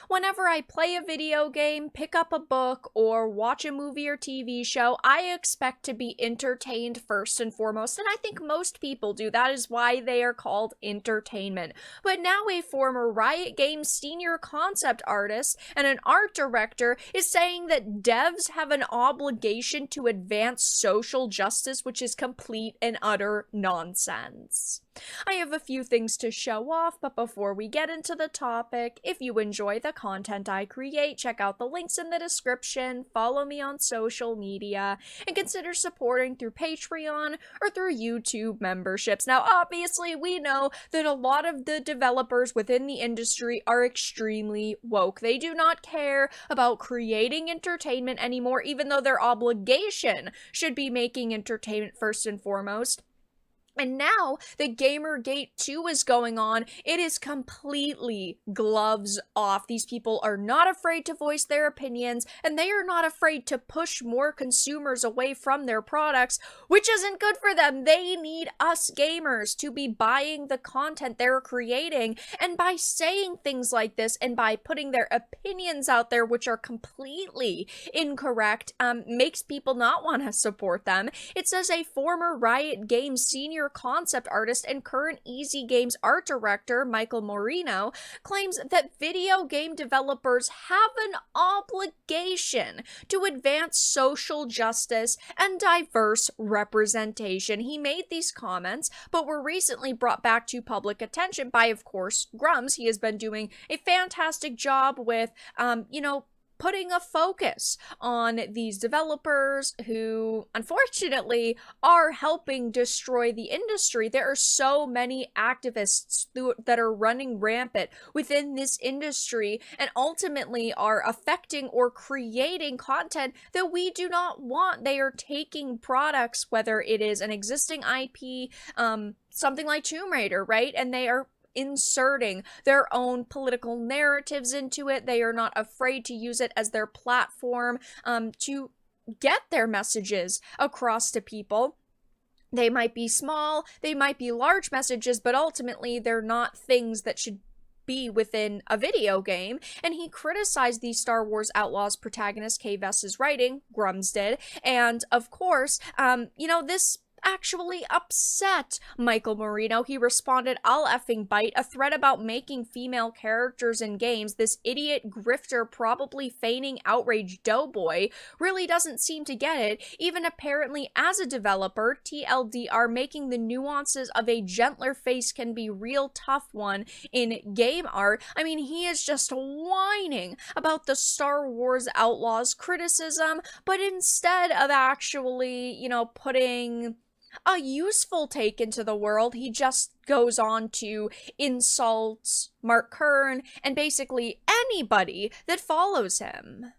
Whenever I play a video game, pick up a book, or watch a movie or TV show, I expect to be entertained first and foremost, and I think most people do. That is why they are called entertainment. But now a former Riot Games senior concept artist and an art director is saying that devs have an obligation to advance social justice, which is complete and utter nonsense. I have a few things to show off, but before we get into the topic, if you enjoy the content I create, check out the links in the description, follow me on social media, and consider supporting through Patreon or through YouTube memberships. Now, obviously, we know that a lot of the developers within the industry are extremely woke. They do not care about creating entertainment anymore, even though their obligation should be making entertainment first and foremost. And now that Gamergate 2 is going on, it is completely gloves off. These people are not afraid to voice their opinions, and they are not afraid to push more consumers away from their products, which isn't good for them. They need us gamers to be buying the content they're creating, and by saying things like this and by putting their opinions out there, which are completely incorrect, makes people not want to support them. It says a former Riot Games senior concept artist and current Easy Games art director, Michael Moreno, claims that video game developers have an obligation to advance social justice and diverse representation. He made these comments, but were recently brought back to public attention by, of course, Grums. He has been doing a fantastic job with, putting a focus on these developers who, unfortunately, are helping destroy the industry. There are so many activists that are running rampant within this industry and ultimately are affecting or creating content that we do not want. They are taking products, whether it is an existing IP, something like Tomb Raider, right? And they are inserting their own political narratives into it. They are not afraid to use it as their platform to get their messages across to people. They might be small, they might be large messages, but ultimately they're not things that should be within a video game. And he criticized the Star Wars Outlaws protagonist Kay Vess's writing, Grums did, and of course, this actually upset Michael Moreno. He responded, "I'll effing bite. A thread about making female characters in games. This idiot grifter, probably feigning outraged doughboy, really doesn't seem to get it. Even apparently as a developer, TLDR, making the nuances of a gentler face can be real tough one in game art." I mean, he is just whining about the Star Wars Outlaws criticism, but instead of actually, putting a useful take into the world, he just goes on to insult Mark Kern and basically anybody that follows him.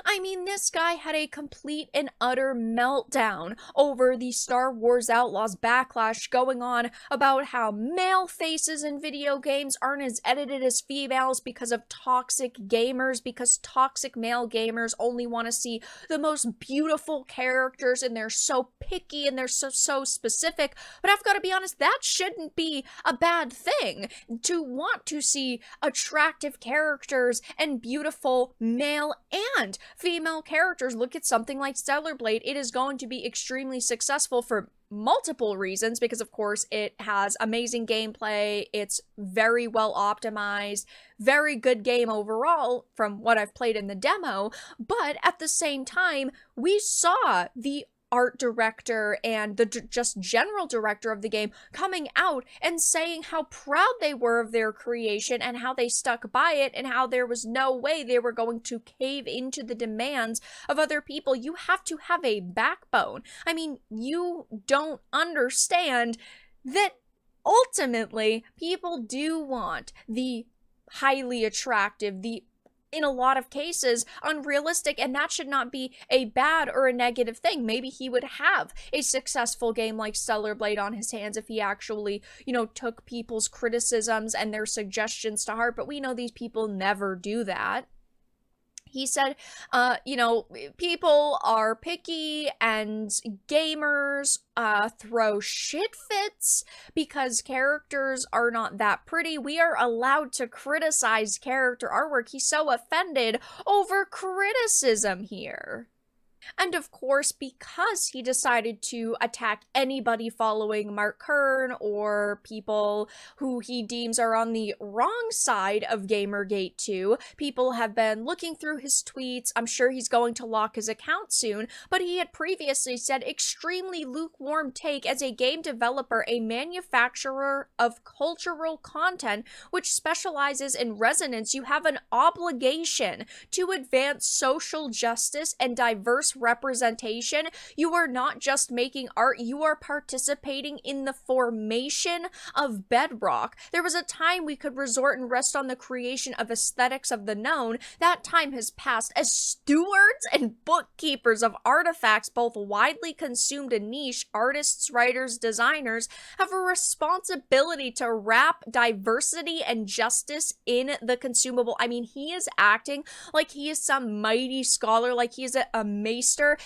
I mean, this guy had a complete and utter meltdown over the Star Wars Outlaws Backlash, going on about how male faces in video games aren't as edited as females because of toxic gamers, because toxic male gamers only want to see the most beautiful characters and they're so picky and they're so specific. But I've got to be honest, that shouldn't be a bad thing, to want to see attractive characters and beautiful male and female characters. Look at something like Stellar Blade. It is going to be extremely successful for multiple reasons, because of course it has amazing gameplay, it's very well optimized, very good game overall from what I've played in the demo, but at the same time, we saw the art director and the just general director of the game coming out and saying how proud they were of their creation and how they stuck by it and how there was no way they were going to cave into the demands of other people. You have to have a backbone. I mean, you don't understand that ultimately people do want the highly attractive, the in a lot of cases unrealistic, and that should not be a bad or a negative thing. Maybe he would have a successful game like Stellar Blade on his hands if he actually, took people's criticisms and their suggestions to heart, but we know these people never do that. He said, people are picky and gamers throw shit fits because characters are not that pretty. We are allowed to criticize character artwork. He's so offended over criticism here. And of course, because he decided to attack anybody following Mark Kern or people who he deems are on the wrong side of Gamergate 2, people have been looking through his tweets. I'm sure he's going to lock his account soon, but he had previously said extremely lukewarm take as a game developer, a manufacturer of cultural content which specializes in resonance. You have an obligation to advance social justice and diverse representation. You are not just making art, you are participating in the formation of bedrock. There was a time we could resort and rest on the creation of aesthetics of the known. That time has passed. As stewards and bookkeepers of artifacts, both widely consumed and niche, artists, writers, designers have a responsibility to wrap diversity and justice in the consumable. I mean, he is acting like he is some mighty scholar, like he is a maester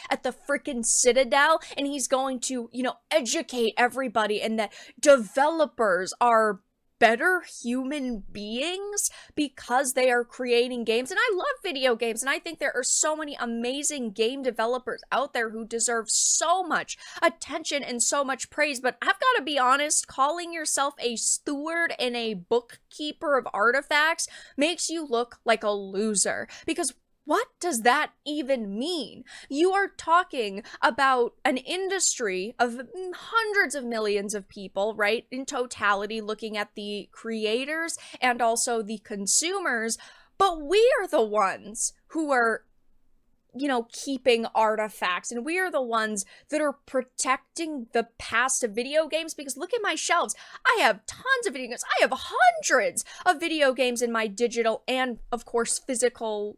at the frickin' Citadel, and he's going to, educate everybody, and that developers are better human beings because they are creating games. And I love video games, and I think there are so many amazing game developers out there who deserve so much attention and so much praise. But I've got to be honest, calling yourself a steward and a bookkeeper of artifacts makes you look like a loser, because what does that even mean? You are talking about an industry of hundreds of millions of people, right? In totality, looking at the creators and also the consumers, but we are the ones who are keeping artifacts, and we are the ones that are protecting the past of video games. Because look at my shelves. I have tons of video games. I have hundreds of video games in my digital and, of course, physical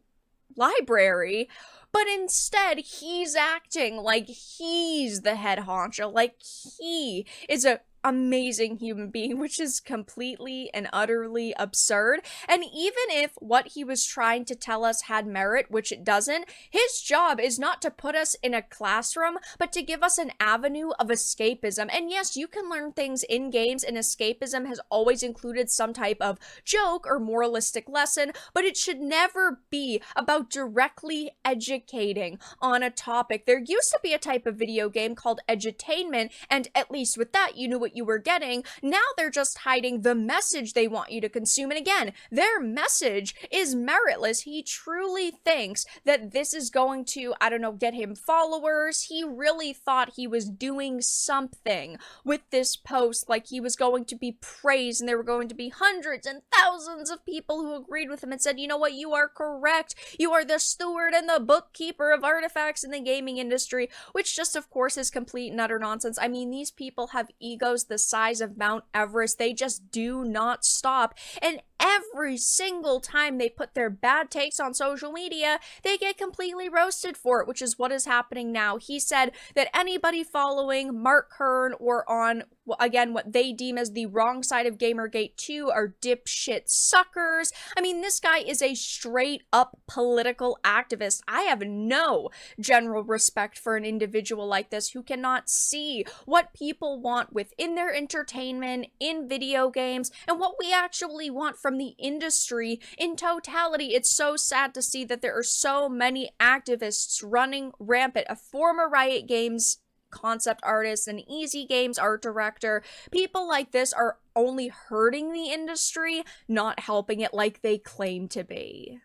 library, but instead he's acting like he's the head honcho, like he is a amazing human being, which is completely and utterly absurd. And even if what he was trying to tell us had merit, which it doesn't, his job is not to put us in a classroom, but to give us an avenue of escapism. And yes, you can learn things in games, and escapism has always included some type of joke or moralistic lesson, but it should never be about directly educating on a topic. There used to be a type of video game called edutainment, and at least with that, you knew what you were getting. Now they're just hiding the message they want you to consume. And again, their message is meritless. He truly thinks that this is going to, get him followers. He really thought he was doing something with this post, like he was going to be praised, and there were going to be hundreds and thousands of people who agreed with him and said, you know what, you are correct. You are the steward and the bookkeeper of artifacts in the gaming industry, which just, of course, is complete and utter nonsense. I mean, these people have egos the size of Mount Everest. They just do not stop. And every single time they put their bad takes on social media, they get completely roasted for it, which is what is happening now. He said that anybody following Mark Kern or on, again, what they deem as the wrong side of Gamergate 2 are dipshit suckers. I mean, this guy is a straight up political activist. I have no general respect for an individual like this who cannot see what people want within their entertainment, in video games, and what we actually want from the industry in totality. It's so sad to see that there are so many activists running rampant. A former Riot Games concept artist, an Easy Games art director. People like this are only hurting the industry, not helping it like they claim to be.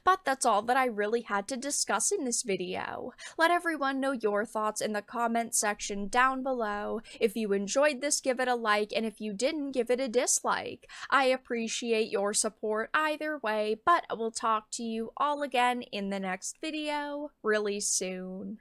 But that's all that I really had to discuss in this video. Let everyone know your thoughts in the comment section down below. If you enjoyed this, give it a like, and if you didn't, give it a dislike. I appreciate your support either way, but I will talk to you all again in the next video really soon.